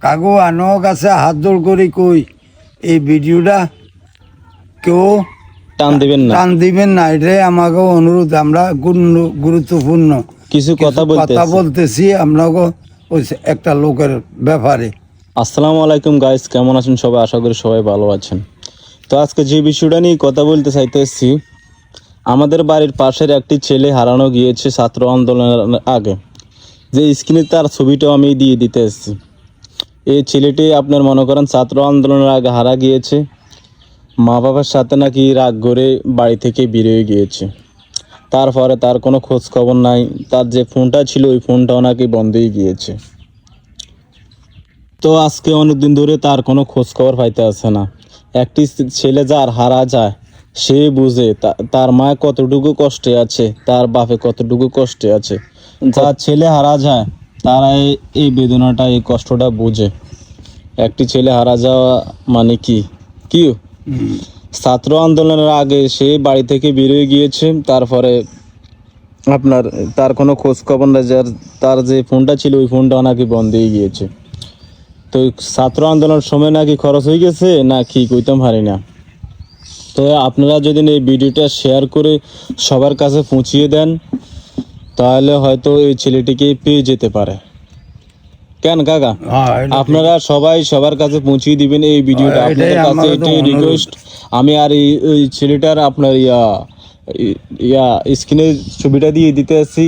কাকু আনোর কাছে হাত জোড় করি কই এই ভিডিওটা কেউ টান দিবেন না, টান দিবেন না, এটাই আমাকে অনুরোধ। আমরা গুরুত্বপূর্ণ কিছু কথা বলতেছি আপনাকে ওই একটা লোকের ব্যাপারে। আসসালামু আলাইকুম গাইস, কেমন আছেন সবাই? আশা করি সবাই ভালো আছেন। তো আজকে যে বিষয়টা নিয়ে কথা বলতে চাইতেছি, আমাদের বাড়ির পাশের একটি ছেলে হারানো গিয়েছে ছাত্র আন্দোলনের আগে। যে স্ক্রিনে তার ছবিটাও আমি দিয়ে দিতে এসেছি। এই ছেলেটি আপনার মনে করেন ছাত্র আন্দোলনের আগে হারা গিয়েছে, মা বাবার সাথে নাকি রাগ করে বাড়ি থেকে বেরিয়ে গিয়েছে। তারপরে তার কোনো খোঁজ খবর নাই, তার যে ফোনটা ছিল ওই ফোনটাও নাকি বন্ধই গিয়েছে। তো আজকে অনেকদিন ধরে তার কোনো খোঁজ খবর পাইতে আসে না। একটি ছেলে যার হারা যায় সে বুঝে তার মা কতটুকু কষ্টে আছে, তার বাপে কতটুকু কষ্টে আছে। যার ছেলে হারা যায় তারা এই বেদনাটা, এই কষ্টটা বুঝে। একটি ছেলে হারা যাওয়া মানে কি ছাত্র আন্দোলনের আগে সে বাড়ি থেকে বেরিয়ে গিয়েছে, তারপরে আপনার তার কোনো খোঁজ খবর না, তার যে ফোনটা ছিল ওই ফোনটাও নাকি বন্ধ হয়ে গিয়েছে। তো ছাত্র আন্দোলনের সময় নাকি খরচ হয়ে গেছে না কি কইতাম পারি না। তো আপনারা যদি এই ভিডিওটা শেয়ার করে সবার কাছে পৌঁছিয়ে দেন তাহলে হয়তো এই ছেলেটিকে পেয়ে যেতে পারে। কেন কাকা, আপনারা সবাই সবার কাছে পৌঁছিয়ে দিবেন এই ভিডিওটা, আপনাদের কাছে এটাই রিকোয়েস্ট। আমি আর এই ছেলেটার আপনার স্ক্রিনের ছবিটা দিয়ে দিতে আসছি।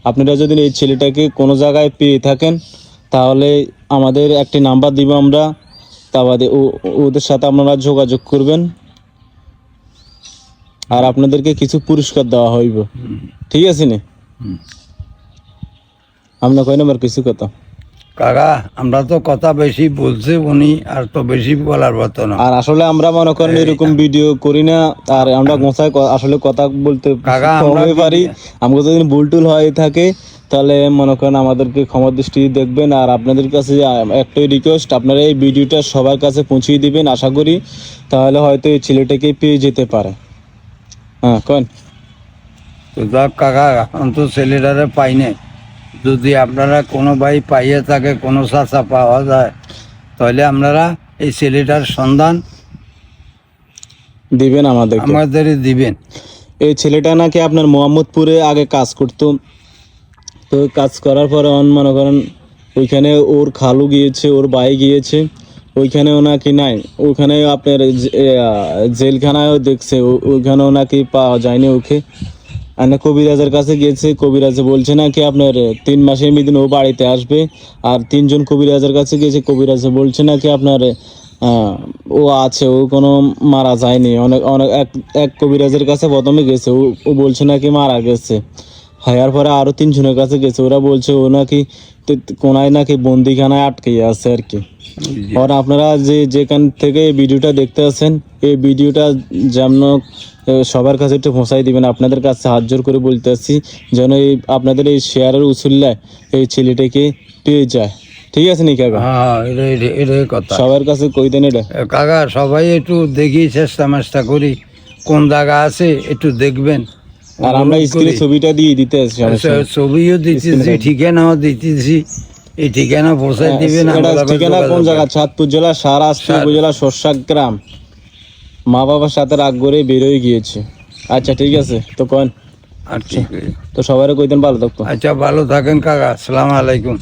আপনারা যদি এই ছেলেটাকে কোনো জায়গায় পেয়ে থাকেন তাহলে আমাদের একটি নাম্বার দিব আমরা, তা বাদে ওদের সাথে আপনারা যোগাযোগ করবেন আর আপনাদেরকে কিছু পুরস্কার দেওয়া হইব, ঠিক আছে নি? আপনার কয় নম্বর কিছু কথা কাকা, আমরা তো কথা বেশি বলছে উনি, আর তো বেশি বলার মতো না। আর আসলে আমরা মনে করেন এরকম ভিডিও করি না, আর আমরা গোছায় আসলে কথা বলতে কমই পারি। আমাকে যদি ভুল টুল হয়ে থাকে তাহলে মনে করেন আমাদেরকে ক্ষমা দৃষ্টি দেখবেন। আর আপনাদের কাছে একটাই রিকোয়েস্ট, আপনারা এই ভিডিওটা সবার কাছে পৌঁছিয়ে দিবেন। আশা করি তাহলে হয়তো এই ছেলেটাকে পেয়ে যেতে পারে। হ্যাঁ কোন তো যাক কাকা, এখন তো ছেলেটারে পাই নাই। যদি আপনারা কোনো ভাই পাইয়ে থাকে, কোনো চাচা পাওয়া যায়, তাহলে আপনারা এই ছেলেটার সন্ধান দিবেন আমাদের দিবেন। এই ছেলেটা নাকি আপনার মোহাম্মদপুরে আগে কাজ করতো। তো কাজ করার পরে মনে করেন ওইখানে ওর খালু গিয়েছে, ওর ভাই গিয়েছে, ওইখানেও নাকি নাই। ওইখানে আপনার জেলখানায়ও দেখছে, ওইখানেও নাকি পাওয়া যায়নি ওকে। আর কবিরাজের কাছে গিয়েছে, কবিরাজে বলছে নাকি আপনার 3 মাসের মধ্যে ও বাড়িতে আসবে। আর 3 জন কবিরাজের কাছে গিয়েছে, কবিরাজে বলছে নাকি আপনার ও আছে, ও কোনো মারা যায়নি। অনেক এক কবিরাজের কাছে প্রথমে গেছে, ও বলছে নাকি মারা গেছে। হায়ার পরে আরও 3 জনের কাছে গেছে, ওরা বলছে ও নাকি কোনায় নাকি বন্দিখানায় আটকে আছে আর কি। আর আপনারা যেখান থেকে এই ভিডিওটা দেখতে আছেন, এই ভিডিওটা যেন সবার কাছে একটু পৌঁছাই দিবেন। আপনাদের কাছে হাত জোর করে বলতে আসছি যেন আপনাদের এই শেয়ারের উসুল্লায় এই ছেলেটাকে পেয়ে যায়, ঠিক আছে নি কাকা? এটাই কথা, সবার কাছে কই দেন এটা কাকা। সবাই একটু দেখি, চেষ্টা করি কোন জায়গা আছে একটু দেখবেন। আর আমরা স্ক্রিনে ছবিটা দিয়ে দিতে আসছি, ছবিও দিতেছি, ঠিকানাও দিতেছি। এই ঠিকানা পৌঁছাই দিবেন। ঠিকানা কোন জায়গা? চাঁদপুর জেলা শাহরাস্তি উপজেলা সরষা গ্রাম। মা বাবার সাথে রাগ করে বেরোয় গিয়েছে। আচ্ছা ঠিক আছে, তো কন। আচ্ছা তো সবাই কই দেন ভালো থাকতো। আচ্ছা ভালো থাকেন কাকা, আসসালামু আলাইকুম।